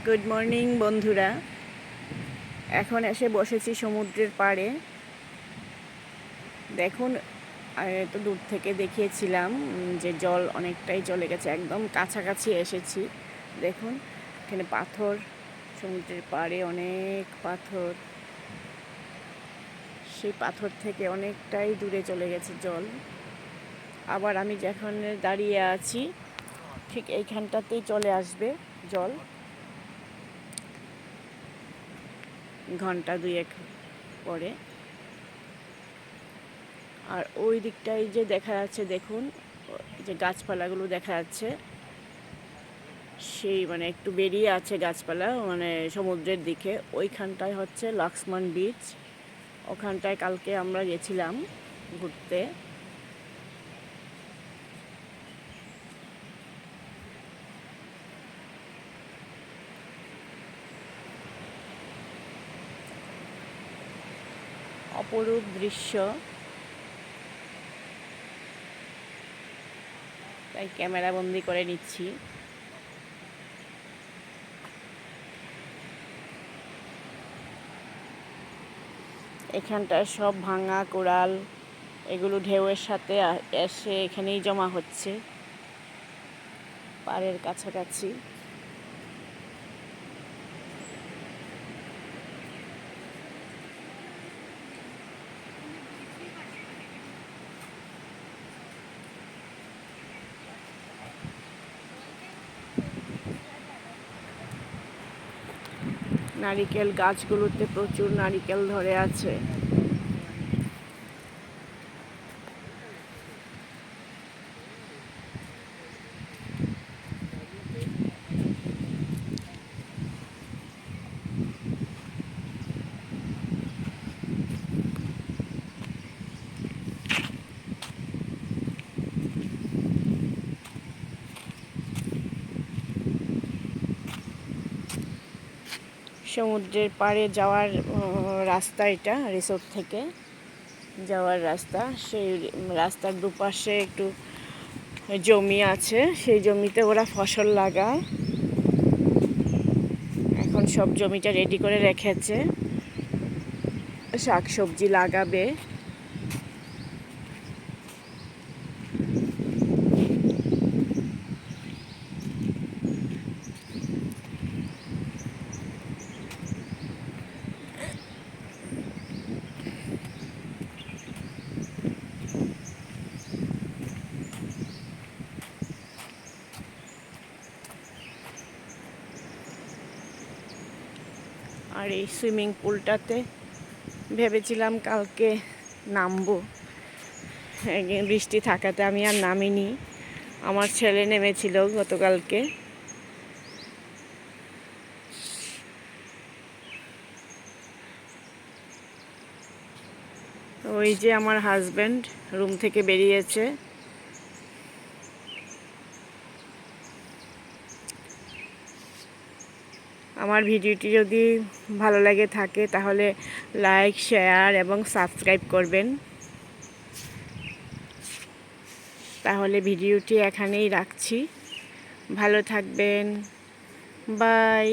Good morning বন্ধুরা। এখন এসে বসেছি সমুদ্রের পাড়ে। দেখুন, তো দূর থেকে দেখিয়েছিলাম যে জল অনেকটাই চলে গেছে, একদম কাছাকাছি এসেছি। দেখুন এখানে পাথর, সমুদ্রের পাড়ে অনেক পাথর, সেই পাথর থেকে অনেকটাই দূরে চলে গেছে জল। আবার আমি যেখানে দাঁড়িয়ে আছি ঠিক এইখানটাতেই চলে আসবে জল, ঘন্টা দুয়েক পরে। আর ওই দিকটাই যে দেখা যাচ্ছে, দেখুন যে গাছপালাগুলো দেখা যাচ্ছে, সেই একটু বেরিয়ে আছে গাছপালা, সমুদ্রের দিকে। ওইখানটায় হচ্ছে লক্ষ্মণ বিচ। ওখানটায় কালকে আমরা গেছিলাম ঘুরতে। অপরূপ দৃশ্য, তাই ক্যামেরা বন্দি করে নিচ্ছি। এখানটায় সব ভাঙা কোরাল, এগুলো ঢেউয়ের সাথে এসে এখানেই জমা হচ্ছে পাড়ের কাছাকাছি। নারিকেল গাছগুলোতে প্রচুর নারিকেল ধরে আছে। সমুদ্রের পাড়ে যাওয়ার রাস্তা, এটা রিসোর্ট থেকে যাওয়ার রাস্তা। সেই রাস্তার দুপাশে একটু জমি আছে, সেই জমিতে ওরা ফসল লাগায়। এখন সব জমিটা রেডি করে রেখেছে, শাক সবজি লাগাবে। আর এই সুইমিং পুলটাতে ভেবেছিলাম কালকে নামবো, বৃষ্টি থাকাতে আমি আর নামিনি। আমার ছেলে নেমেছিল গতকালকে। ওই যে আমার হাজব্যান্ড রুম থেকে বেরিয়েছে। আমার ভিডিওটি যদি ভালো লাগে থাকে তাহলে লাইক, শেয়ার এবং সাবস্ক্রাইব করবেন। তাহলে ভিডিওটি এখানেই রাখছি। ভালো থাকবেন। বাই।